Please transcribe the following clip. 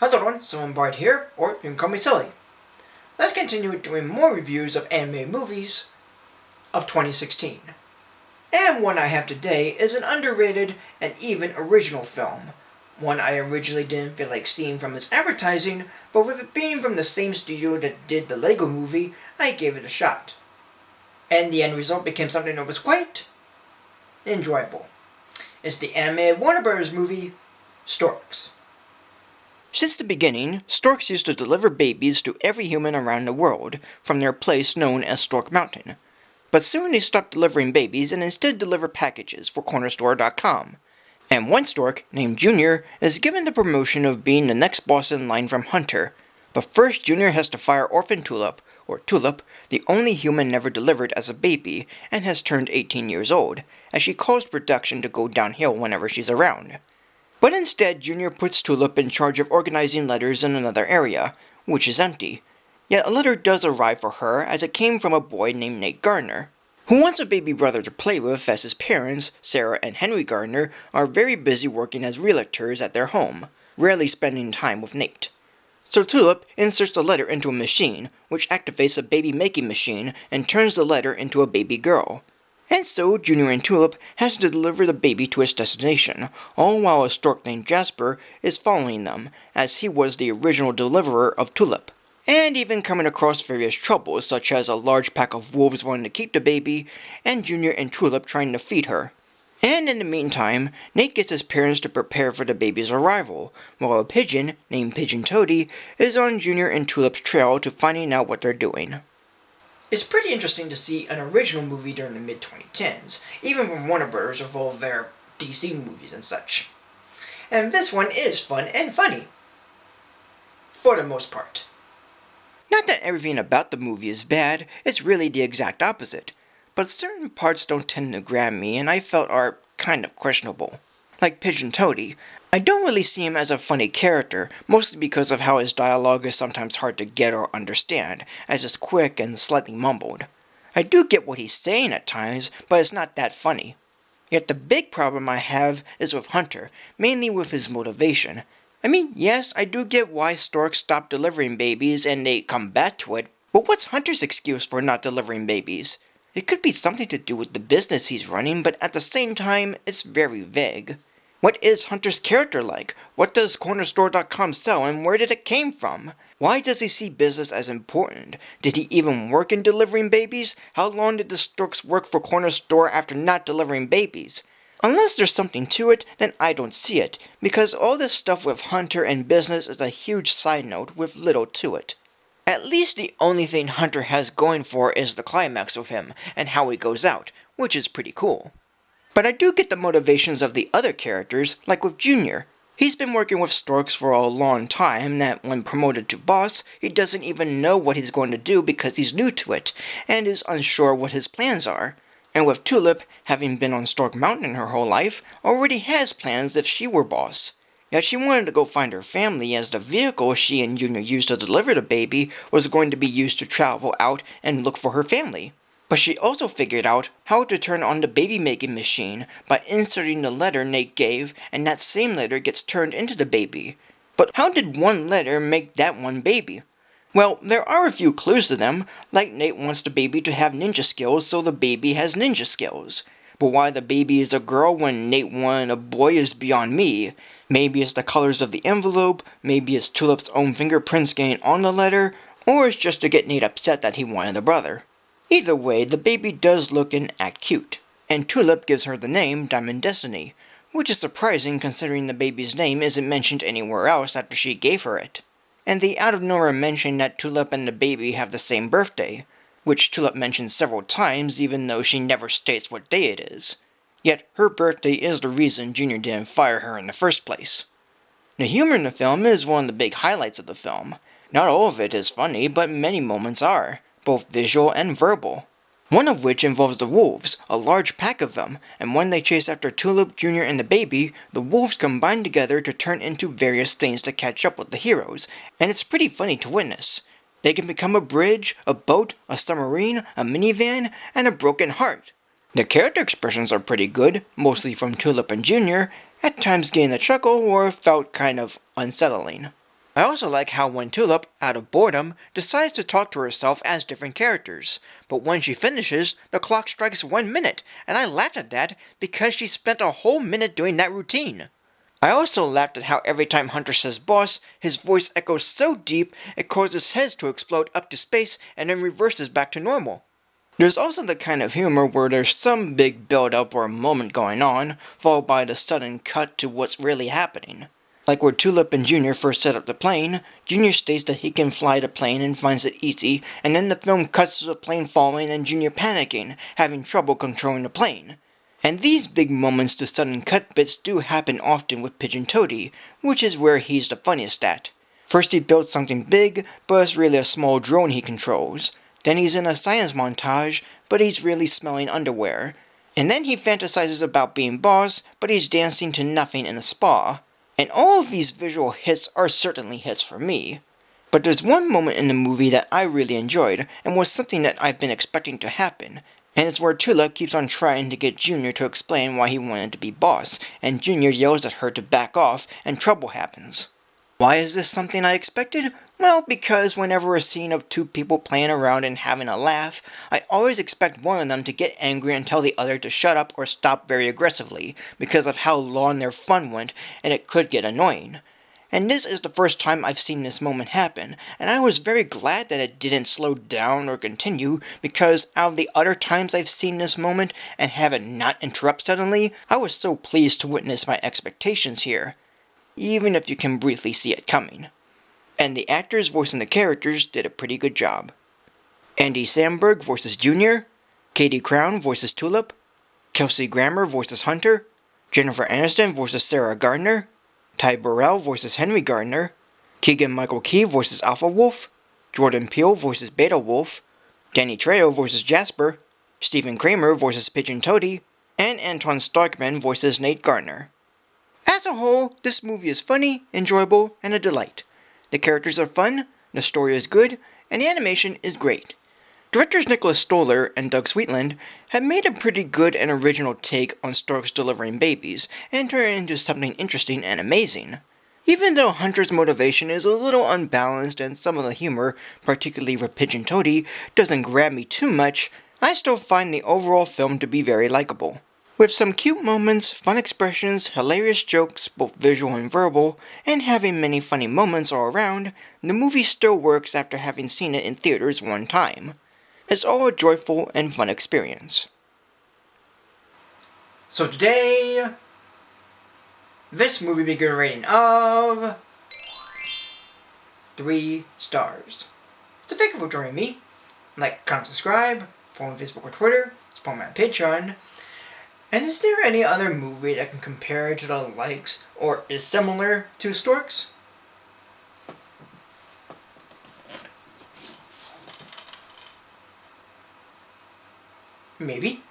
Hello everyone, Someone Bard here, or you can call me Silly. Let's continue doing more reviews of anime movies of 2016. And one I have today is an underrated and even original film. One I originally didn't feel like seeing from its advertising, but with it being from the same studio that did the Lego movie, I gave it a shot. And the end result became something that was quite enjoyable. It's the animated Warner Bros. Movie, Storks. Since the beginning, storks used to deliver babies to every human around the world, from their place known as Stork Mountain. But soon they stopped delivering babies and instead deliver packages for cornerstore.com. And one stork, named Junior, is given the promotion of being the next boss in line from Hunter. But first Junior has to fire Orphan Tulip, or Tulip, the only human never delivered as a baby, and has turned 18 years old, as she caused production to go downhill whenever she's around. But instead, Junior puts Tulip in charge of organizing letters in another area, which is empty. Yet a letter does arrive for her, as it came from a boy named Nate Gardner, who wants a baby brother to play with, as his parents, Sarah and Henry Gardner, are very busy working as realtors at their home, rarely spending time with Nate. So Tulip inserts the letter into a machine, which activates a baby-making machine and turns the letter into a baby girl. And so, Junior and Tulip has to deliver the baby to its destination, all while a stork named Jasper is following them, as he was the original deliverer of Tulip. And even coming across various troubles, such as a large pack of wolves wanting to keep the baby, and Junior and Tulip trying to feed her. And in the meantime, Nate gets his parents to prepare for the baby's arrival, while a pigeon, named Pigeon Toady, is on Junior and Tulip's trail to finding out what they're doing. It's pretty interesting to see an original movie during the mid-2010s, even when Warner Bros. Of all their DC movies and such. And this one is fun and funny. For the most part. Not that everything about the movie is bad, it's really the exact opposite. But certain parts don't tend to grab me and I felt are kind of questionable. Like Pigeon Toady. I don't really see him as a funny character, mostly because of how his dialogue is sometimes hard to get or understand, as it's quick and slightly mumbled. I do get what he's saying at times, but it's not that funny. Yet the big problem I have is with Hunter, mainly with his motivation. I mean, yes, I do get why storks stop delivering babies and they come back to it, but what's Hunter's excuse for not delivering babies? It could be something to do with the business he's running, but at the same time, it's very vague. What is Hunter's character like? What does cornerstore.com sell and where did it came from? Why does he see business as important? Did he even work in delivering babies? How long did the storks work for Cornerstore after not delivering babies? Unless there's something to it, then I don't see it, because all this stuff with Hunter and business is a huge side note with little to it. At least the only thing Hunter has going for is the climax of him, and how he goes out, which is pretty cool. But I do get the motivations of the other characters, like with Junior. He's been working with storks for a long time that when promoted to boss, he doesn't even know what he's going to do because he's new to it, and is unsure what his plans are. And with Tulip, having been on Stork Mountain her whole life, already has plans if she were boss. Yet she wanted to go find her family, as the vehicle she and Junior used to deliver the baby was going to be used to travel out and look for her family. But she also figured out how to turn on the baby-making machine by inserting the letter Nate gave, and that same letter gets turned into the baby. But how did one letter make that one baby? Well, there are a few clues to them, like Nate wants the baby to have ninja skills, so the baby has ninja skills. But why the baby is a girl when Nate wanted a boy is beyond me. Maybe it's the colors of the envelope, maybe it's Tulip's own fingerprints getting on the letter, or it's just to get Nate upset that he wanted a brother. Either way, the baby does look and act cute, and Tulip gives her the name Diamond Destiny, which is surprising considering the baby's name isn't mentioned anywhere else after she gave her it. And the out-of-nowhere mention that Tulip and the baby have the same birthday, which Tulip mentions several times even though she never states what day it is. Yet her birthday is the reason Junior didn't fire her in the first place. The humor in the film is one of the big highlights of the film. Not all of it is funny, but many moments are, both visual and verbal. One of which involves the wolves, a large pack of them, and when they chase after Tulip, Junior, and the baby, the wolves combine together to turn into various things to catch up with the heroes, and it's pretty funny to witness. They can become a bridge, a boat, a submarine, a minivan, and a broken heart. The character expressions are pretty good, mostly from Tulip and Junior, at times getting a chuckle or felt kind of unsettling. I also like how when Tulip, out of boredom, decides to talk to herself as different characters, but when she finishes, the clock strikes 1 minute, and I laughed at that because she spent a whole minute doing that routine. I also laughed at how every time Hunter says boss, his voice echoes so deep it causes heads to explode up to space and then reverses back to normal. There's also the kind of humor where there's some big build-up or moment going on, followed by the sudden cut to what's really happening. Like where Tulip and Junior first set up the plane, Junior states that he can fly the plane and finds it easy, and then the film cuts to the plane falling and Junior panicking, having trouble controlling the plane. And these big moments to sudden cut bits do happen often with Pigeon Toady, which is where he's the funniest at. First he builds something big, but it's really a small drone he controls. Then he's in a science montage, but he's really smelling underwear. And then he fantasizes about being boss, but he's dancing to nothing in a spa. And all of these visual hits are certainly hits for me. But there's one moment in the movie that I really enjoyed, and was something that I've been expecting to happen. And it's where Tulip keeps on trying to get Junior to explain why he wanted to be boss, and Junior yells at her to back off, and trouble happens. Why is this something I expected? Well, because whenever a scene of two people playing around and having a laugh, I always expect one of them to get angry and tell the other to shut up or stop very aggressively, because of how long their fun went, and it could get annoying. And this is the first time I've seen this moment happen, and I was very glad that it didn't slow down or continue, because out of the other times I've seen this moment and have it not interrupt suddenly, I was so pleased to witness my expectations here, even if you can briefly see it coming. And the actors voicing the characters did a pretty good job. Andy Samberg voices Junior, Katie Crown voices Tulip, Kelsey Grammer voices Hunter, Jennifer Aniston voices Sarah Gardner, Ty Burrell voices Henry Gardner, Keegan-Michael Key voices Alpha Wolf, Jordan Peele voices Beta Wolf, Danny Trejo voices Jasper, Stephen Kramer voices Pigeon Toady, and Antoine Starkman voices Nate Gardner. As a whole, this movie is funny, enjoyable, and a delight. The characters are fun, the story is good, and the animation is great. Directors Nicholas Stoller and Doug Sweetland have made a pretty good and original take on storks delivering babies, and turn it into something interesting and amazing. Even though Hunter's motivation is a little unbalanced and some of the humor, particularly for Pigeon Toady, doesn't grab me too much, I still find the overall film to be very likable. With some cute moments, fun expressions, hilarious jokes, both visual and verbal, and having many funny moments all around, the movie still works after having seen it in theaters one time. It's all a joyful and fun experience. So today, this movie will get a rating of 3 stars. So thank you for joining me. Like, comment, subscribe, follow me on Facebook or Twitter, follow me on Patreon. And is there any other movie that can compare to the likes or is similar to Storks? Maybe.